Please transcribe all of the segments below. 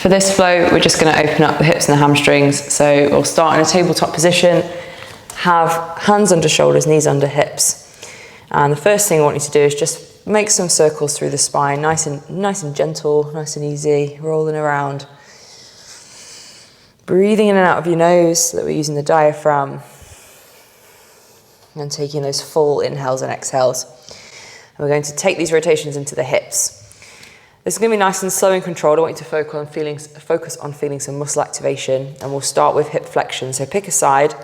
For this flow, we're just going to open up the hips and the hamstrings. So we'll start in a tabletop position, have hands under shoulders, knees under hips. And the first thing I want you to do is just make some circles through the spine, nice and gentle, nice and easy, rolling around. Breathing in and out of your nose so that we're using the diaphragm and taking those full inhales and exhales. And we're going to take these rotations into the hips. This is going to be nice and slow and controlled. I want you to focus on feeling some muscle activation, and we'll start with hip flexion. So pick a side,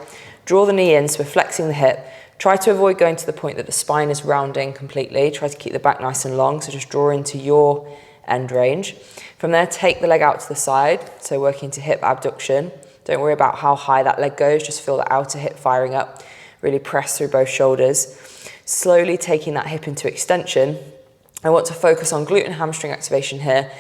draw the knee in, so we're flexing the hip. Try to avoid going to the point that the spine is rounding completely. Try to keep the back nice and long, so just draw into your end range. From there, take the leg out to the side, so working to hip abduction. Don't worry about how high that leg goes, just feel the outer hip firing up. Really press through both shoulders. Slowly taking that hip into extension. I want to focus on glute and hamstring activation here.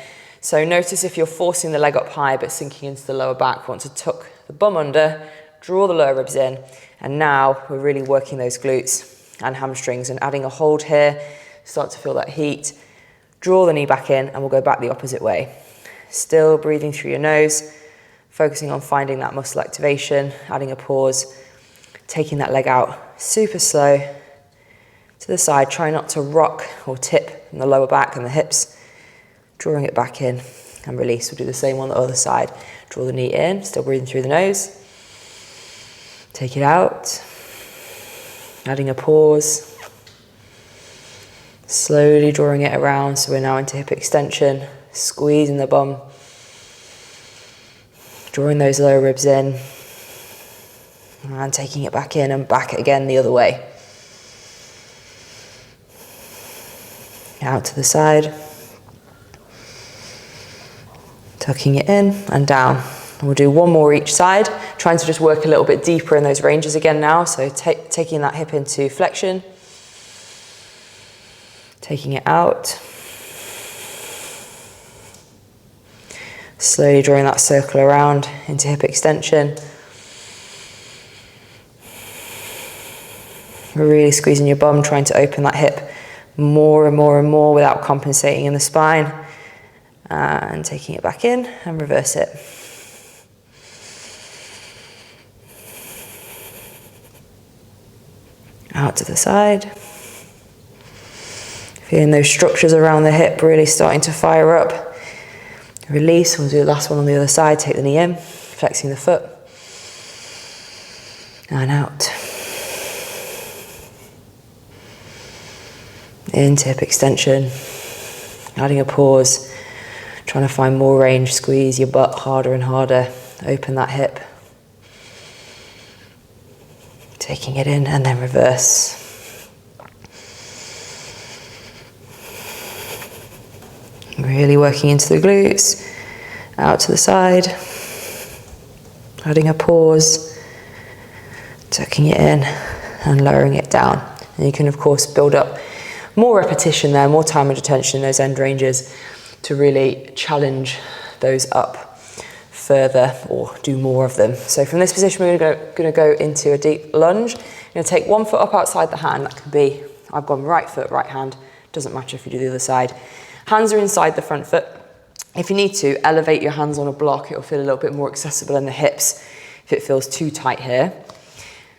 So notice if you're forcing the leg up high but sinking into the lower back, want to tuck the bum under, draw the lower ribs in, and now we're really working those glutes and hamstrings and adding a hold here. Start to feel that heat. Draw the knee back in, and we'll go back the opposite way. Still breathing through your nose, focusing on finding that muscle activation, adding a pause, taking that leg out super slow to the side. Try not to rock or tip from the lower back and the hips. Drawing it back in and release. We'll do the same on the other side. Draw the knee in, still breathing through the nose. Take it out, adding a pause. Slowly drawing it around, so we're now into hip extension, squeezing the bum, drawing those lower ribs in, and taking it back in and back again the other way. Out to the side, tucking it in and down. And we'll do one more each side, trying to just work a little bit deeper in those ranges again now, so taking that hip into flexion. Taking it out. Slowly drawing that circle around into hip extension. Really squeezing your bum, trying to open that hip more and more and more without compensating in the spine. And taking it back in and reverse it. Out to the side. Feeling those structures around the hip really starting to fire up. Release, we'll do the last one on the other side. Take the knee in, flexing the foot. And out. Into hip extension. Adding a pause. Trying to find more range. Squeeze your butt harder and harder. Open that hip. Taking it in and then reverse. Really working into the glutes, out to the side, adding a pause, tucking it in and lowering it down. And you can of course build up more repetition there, more time and attention in those end ranges to really challenge those up further or do more of them. So from this position we're going to go into a deep lunge. You're going to take one foot up outside the hand. That could be, I've gone right foot, right hand, doesn't matter if you do the other side. Hands are inside the front foot. If you need to, elevate your hands on a block. It'll feel a little bit more accessible in the hips if it feels too tight here.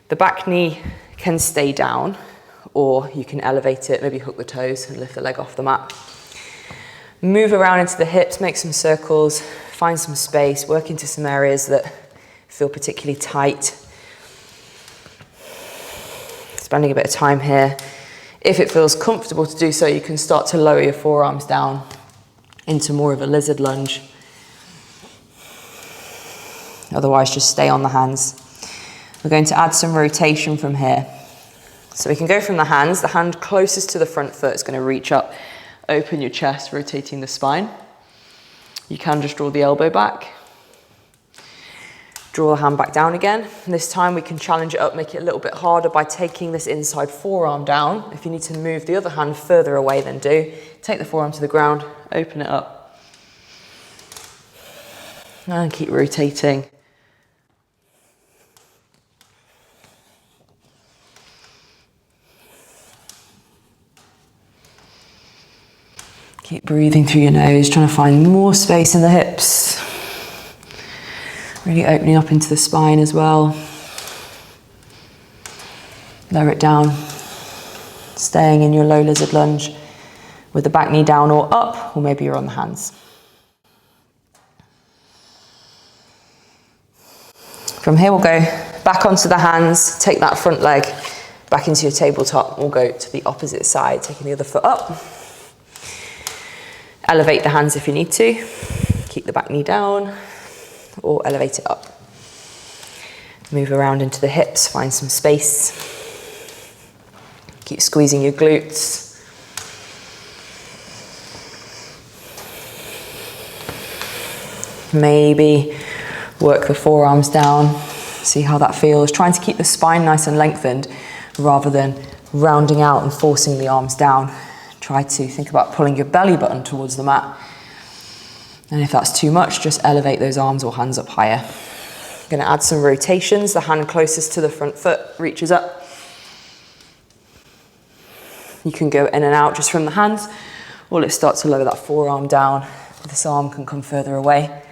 The back knee can stay down, or you can elevate it, maybe hook the toes and lift the leg off the mat. Move around into the hips, make some circles, find some space, work into some areas that feel particularly tight. Spending a bit of time here. If it feels comfortable to do so, you can start to lower your forearms down into more of a lizard lunge. Otherwise, just stay on the hands. We're going to add some rotation from here. So we can go from the hands. The hand closest to the front foot is going to reach up, open your chest, rotating the spine. You can just draw the elbow back. Draw the hand back down again. And this time we can challenge it up, make it a little bit harder by taking this inside forearm down. If you need to move the other hand further away, then do. Take the forearm to the ground, open it up. And keep rotating. Keep breathing through your nose, trying to find more space in the hips. Really opening up into the spine as well. Lower it down. Staying in your low lizard lunge with the back knee down or up, or maybe you're on the hands. From here we'll go back onto the hands, take that front leg back into your tabletop. We'll go to the opposite side, taking the other foot up. Elevate the hands if you need to. Keep the back knee down or elevate it up. Move around into the hips, find some space. Keep squeezing your glutes. Maybe work the forearms down, see how that feels. Trying to keep the spine nice and lengthened rather than rounding out and forcing the arms down. Try to think about pulling your belly button towards the mat. And if that's too much, just elevate those arms or hands up higher. I'm going to add some rotations. The hand closest to the front foot reaches up. You can go in and out just from the hands, or let's start to lower that forearm down. This arm can come further away.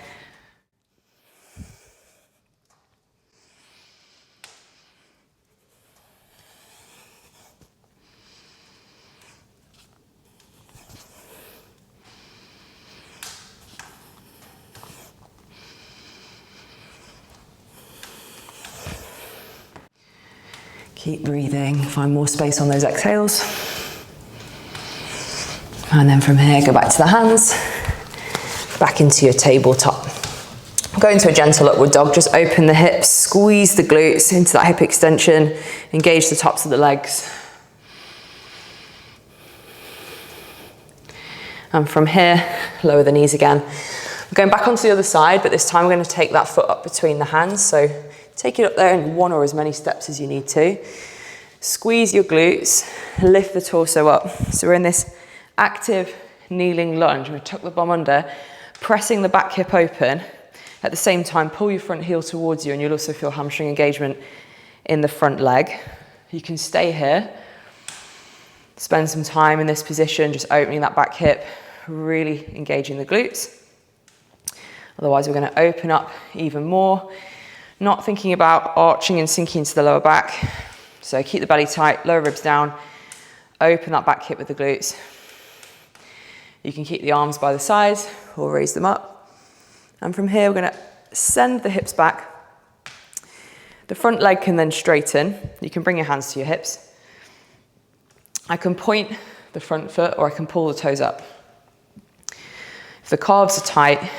Keep breathing, find more space on those exhales. And then from here, go back to the hands, back into your tabletop. Go into a gentle upward dog, just open the hips, squeeze the glutes into that hip extension, engage the tops of the legs. And from here, lower the knees again. We're going back onto the other side, but this time we're going to take that foot up between the hands. So take it up there in one or as many steps as you need to. Squeeze your glutes, lift the torso up. So we're in this active kneeling lunge. We tuck the bum under, pressing the back hip open. At the same time, pull your front heel towards you, and you'll also feel hamstring engagement in the front leg. You can stay here. Spend some time in this position, just opening that back hip, really engaging the glutes. Otherwise, we're going to open up even more. Not thinking about arching and sinking into the lower back. So keep the belly tight, lower ribs down, open that back hip with the glutes. You can keep the arms by the sides or raise them up. And from here, we're going to send the hips back. The front leg can then straighten. You can bring your hands to your hips. I can point the front foot or I can pull the toes up. If the calves are tight,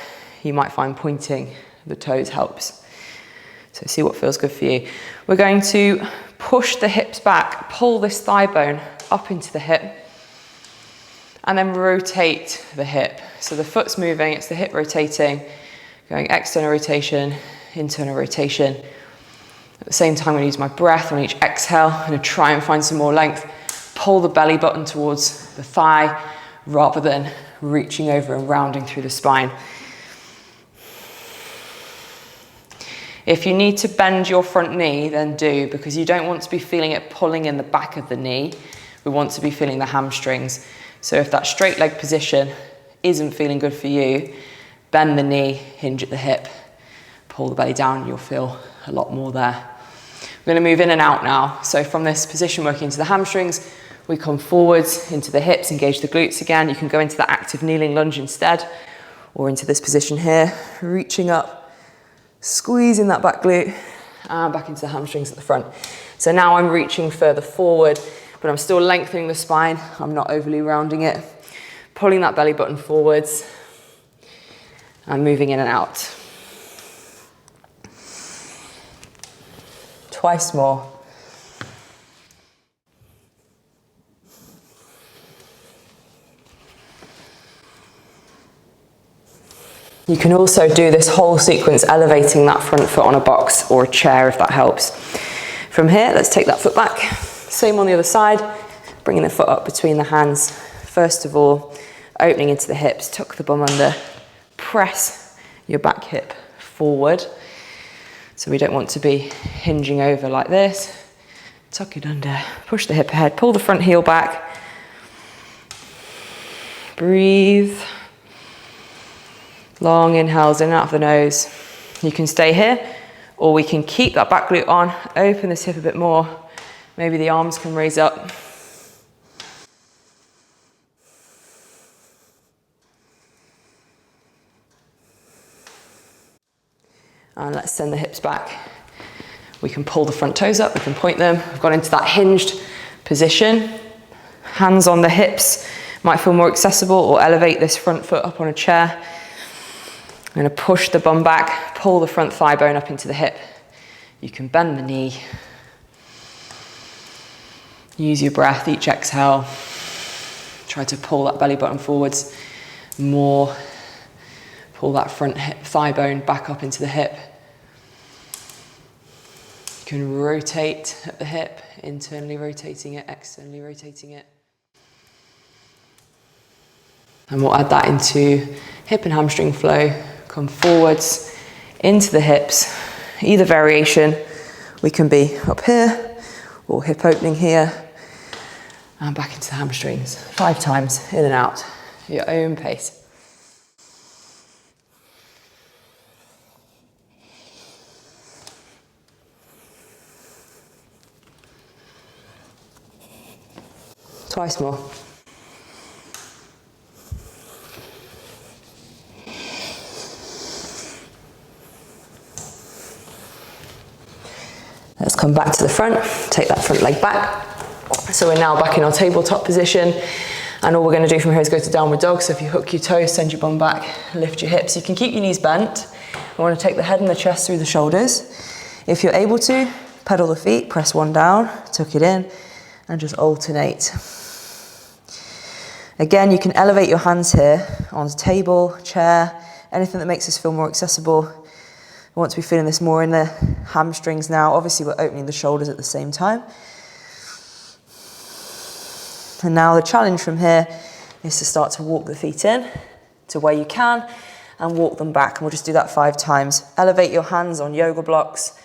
you might find pointing the toes helps. So see what feels good for you. We're going to push the hips back, pull this thigh bone up into the hip, and then rotate the hip. So the foot's moving, it's the hip rotating, going external rotation, internal rotation. At the same time, I'm going to use my breath on each exhale. I'm going to try and find some more length. Pull the belly button towards the thigh rather than reaching over and rounding through the spine. If you need to bend your front knee, then do, because you don't want to be feeling it pulling in the back of the knee. We want to be feeling the hamstrings. So if that straight leg position isn't feeling good for you, bend the knee, hinge at the hip, pull the belly down, you'll feel a lot more there. We're going to move in and out now. So from this position, working into the hamstrings, we come forwards into the hips, engage the glutes again. You can go into the active kneeling lunge instead, or into this position here, reaching up, squeezing that back glute, and back into the hamstrings at the front. So now I'm reaching further forward, but I'm still lengthening the spine. I'm not overly rounding it. Pulling that belly button forwards, and moving in and out. Twice more. You can also do this whole sequence elevating that front foot on a box or a chair if that helps. From here, let's take that foot back. Same on the other side, bringing the foot up between the hands. First of all, opening into the hips, tuck the bum under, press your back hip forward. So we don't want to be hinging over like this. Tuck it under, push the hip ahead, pull the front heel back. Breathe. Long inhales in and out of the nose. You can stay here, or we can keep that back glute on, open this hip a bit more. Maybe the arms can raise up. And let's send the hips back. We can pull the front toes up, we can point them. We've got into that hinged position. Hands on the hips might feel more accessible, or elevate this front foot up on a chair. I'm going to push the bum back, pull the front thigh bone up into the hip. You can bend the knee. Use your breath, each exhale. Try to pull that belly button forwards more. Pull that front hip, thigh bone back up into the hip. You can rotate at the hip, internally rotating it, externally rotating it. And we'll add that into hip and hamstring flow. Come forwards into the hips. Either variation, we can be up here or hip opening here and back into the hamstrings. 5 times, in and out, at your own pace. Twice more. Let's come back to the front, take that front leg back. So we're now back in our tabletop position, and all we're going to do from here is go to downward dog. So if you hook your toes, send your bum back, lift your hips. You can keep your knees bent. We want to take the head and the chest through the shoulders. If you're able to, pedal the feet, press one down, tuck it in, and just alternate. Again, you can elevate your hands here on the table, chair, anything that makes us feel more accessible. Once we're feeling this more in the hamstrings now, obviously we're opening the shoulders at the same time. And now the challenge from here is to start to walk the feet in to where you can and walk them back. And we'll just do that 5 times. Elevate your hands on yoga blocks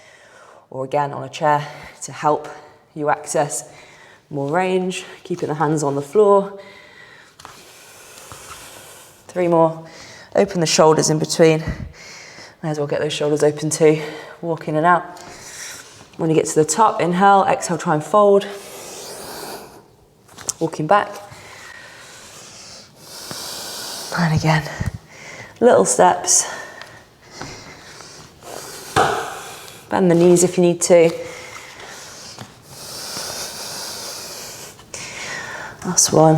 or again on a chair to help you access more range, keeping the hands on the floor. 3 more. Open the shoulders in between. May as well get those shoulders open too. Walk in and out. When you get to the top, inhale, exhale, try and fold. Walking back. And again, little steps. Bend the knees if you need to. Last one.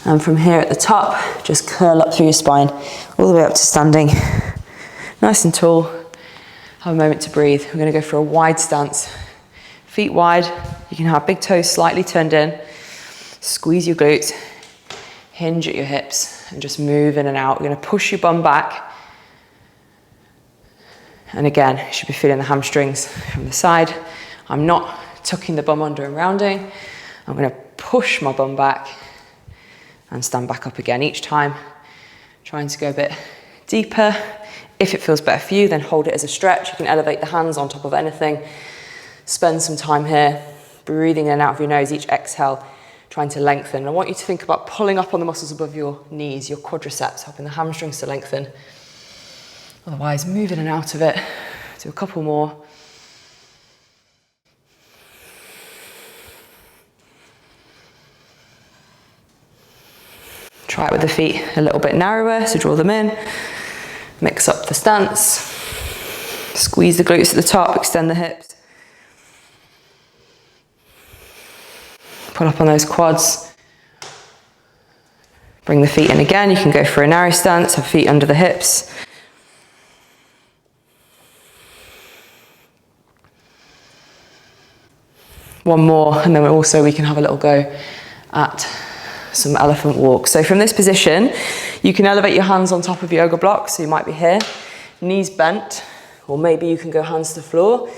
And from here at the top, just curl up through your spine, all the way up to standing. Nice and tall. Have a moment to breathe. We're going to go for a wide stance. Feet wide. You can have big toes slightly turned in. Squeeze your glutes. Hinge at your hips and just move in and out. We're going to push your bum back. And again, you should be feeling the hamstrings from the side. I'm not tucking the bum under and rounding. I'm going to push my bum back and stand back up again each time, trying to go a bit deeper. If it feels better for you, then hold it as a stretch. You can elevate the hands on top of anything. Spend some time here, breathing in and out of your nose, each exhale, trying to lengthen. And I want you to think about pulling up on the muscles above your knees, your quadriceps, helping the hamstrings to lengthen. Otherwise, move in and out of it. Do a couple more. Try it with the feet a little bit narrower, so draw them in. Mix up the stance. Squeeze the glutes at the top, extend the hips. Pull up on those quads. Bring the feet in again. You can go for a narrow stance, have feet under the hips. One more, and then we can have a little go at some elephant walk. So from this position, you can elevate your hands on top of your yoga block. So you might be here, knees bent, or maybe you can go hands to the floor.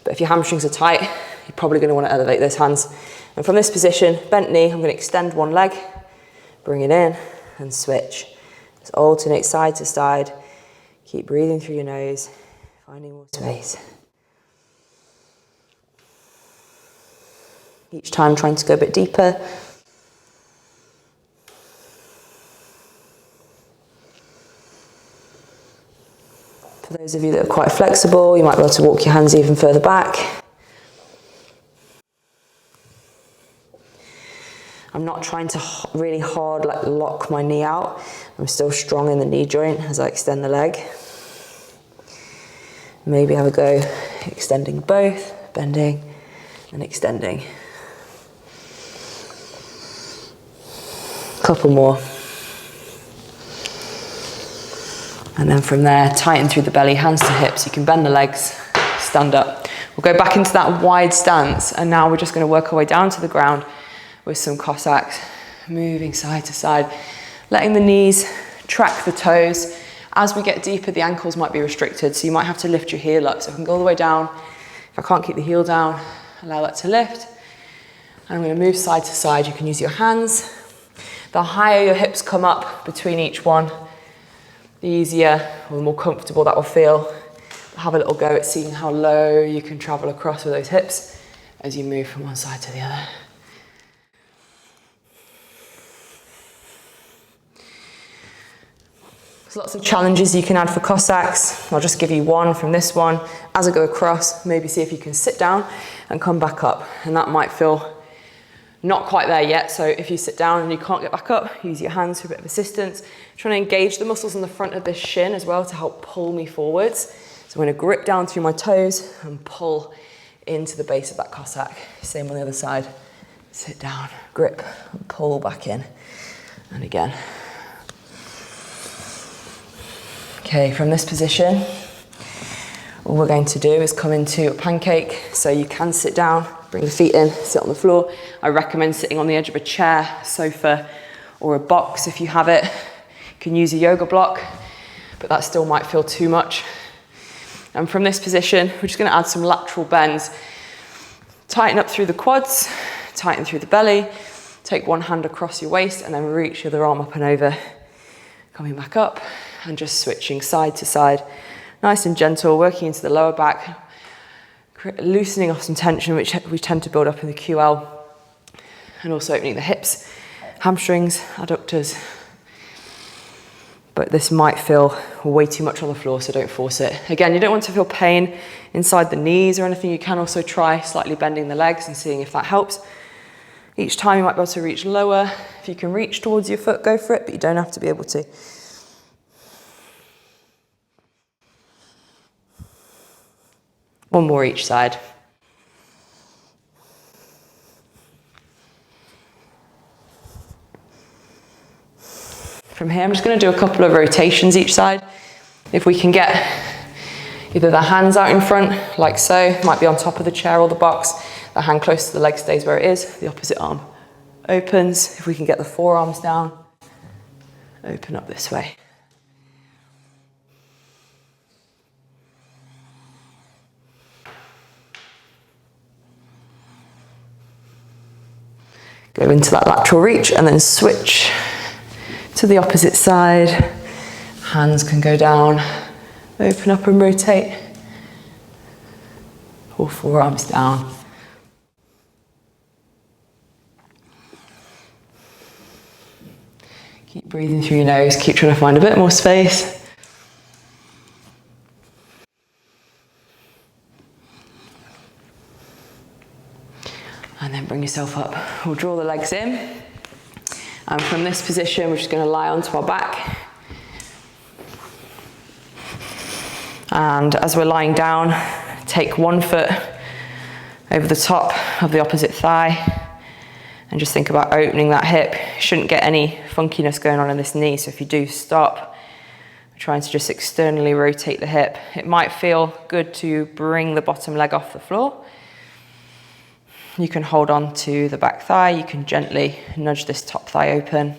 But if your hamstrings are tight, you're probably going to want to elevate those hands. And from this position, bent knee, I'm going to extend one leg, bring it in, and switch. Just alternate side to side. Keep breathing through your nose, finding more space. Each time trying to go a bit deeper. For those of you that are quite flexible, you might be able to walk your hands even further back. I'm not trying to really hard lock my knee out. I'm still strong in the knee joint as I extend the leg. Maybe have a go extending both, bending and extending. Couple more. And then from there, tighten through the belly, hands to hips. You can bend the legs, stand up. We'll go back into that wide stance, and now we're just going to work our way down to the ground with some Cossacks, moving side to side, letting the knees track the toes. As we get deeper, the ankles might be restricted, so you might have to lift your heel up. So I can go all the way down. If I can't keep the heel down, allow that to lift. And I'm going to move side to side. You can use your hands. The higher your hips come up between each one, the easier or the more comfortable that will feel. Have a little go at seeing how low you can travel across with those hips as you move from one side to the other. There's lots of challenges you can add for Cossacks. I'll just give you one from this one. As I go across, maybe see if you can sit down and come back up. And that might feel not quite there yet. So if you sit down and you can't get back up, use your hands for a bit of assistance. Trying to engage the muscles on the front of this shin as well to help pull me forwards. So I'm going to grip down through my toes and pull into the base of that Cossack. Same on the other side. Sit down, grip, and pull back in. And again. Okay, from this position, all we're going to do is come into a pancake. So you can sit down, bring the feet in, sit on the floor. I recommend sitting on the edge of a chair, sofa, or a box if you have it. You can use a yoga block, but that still might feel too much. And from this position, we're just going to add some lateral bends. Tighten up through the quads, tighten through the belly. Take one hand across your waist and then reach your other arm up and over. Coming back up and just switching side to side. Nice and gentle, working into the lower back, loosening off some tension, which we tend to build up in the QL. And also opening the hips, hamstrings, adductors. But this might feel way too much on the floor, so don't force it. Again, you don't want to feel pain inside the knees or anything. You can also try slightly bending the legs and seeing if that helps. Each time you might be able to reach lower. If you can reach towards your foot, go for it, but you don't have to be able to. One more each side. From here, I'm just going to do a couple of rotations each side. If we can get either the hands out in front, like so, might be on top of the chair or the box. The hand close to the leg stays where it is. The opposite arm opens. If we can get the forearms down, open up this way. Go into that lateral reach and then switch to the opposite side. Hands can go down, open up and rotate. Or forearms down. Keep breathing through your nose, keep trying to find a bit more space. And then bring yourself up. We'll draw the legs in. And from this position, we're just going to lie onto our back. And as we're lying down, take one foot over the top of the opposite thigh. And just think about opening that hip. You shouldn't get any funkiness going on in this knee. So if you do stop, trying to just externally rotate the hip. It might feel good to bring the bottom leg off the floor. You can hold on to the back thigh. You can gently nudge this top thigh open.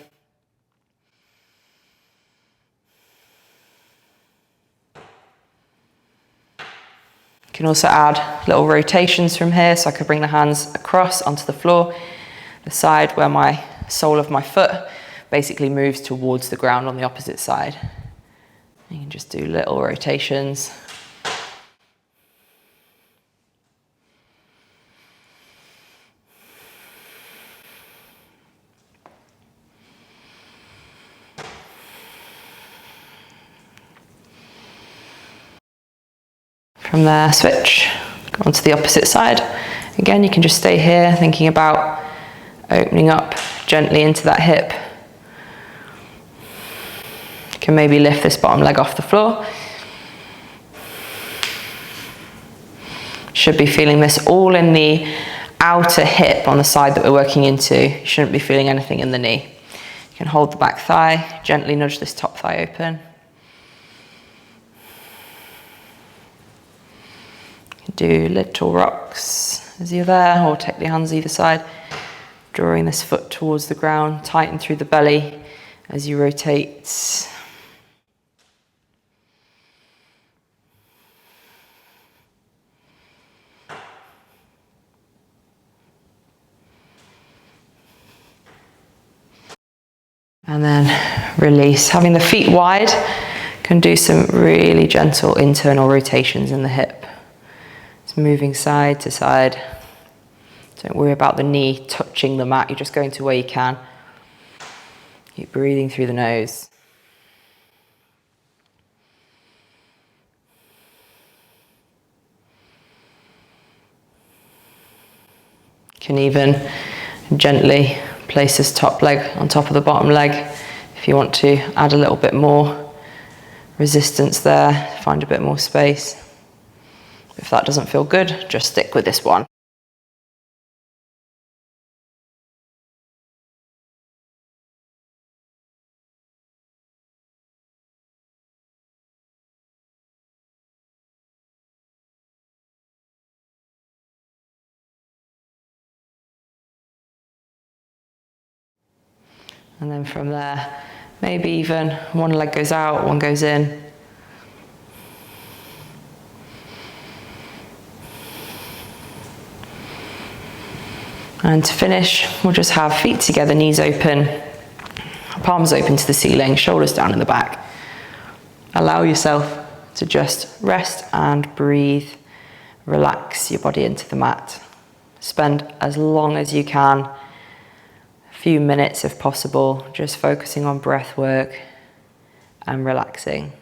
You can also add little rotations from here. So I could bring the hands across onto the floor, the side where my sole of my foot basically moves towards the ground on the opposite side. You can just do little rotations. From there, switch, go on to the opposite side. Again, you can just stay here thinking about opening up gently into that hip. You can maybe lift this bottom leg off the floor. Should be feeling this all in the outer hip on the side that we're working into. You shouldn't be feeling anything in the knee. You can hold the back thigh, gently nudge this top thigh open. Do little rocks as you're there, or take the hands either side, drawing this foot towards the ground, tighten through the belly as you rotate. And then release. Having the feet wide can do some really gentle internal rotations in the hip. It's moving side to side. Don't worry about the knee touching the mat, you're just going to where you can. Keep breathing through the nose. You can even gently place this top leg on top of the bottom leg if you want to add a little bit more resistance there, find a bit more space. If that doesn't feel good, just stick with this one. And then from there, maybe even one leg goes out, one goes in. And to finish, we'll just have feet together, knees open, palms open to the ceiling, shoulders down in the back. Allow yourself to just rest and breathe. Relax your body into the mat. Spend as long as you can, a few minutes if possible, just focusing on breath work and relaxing.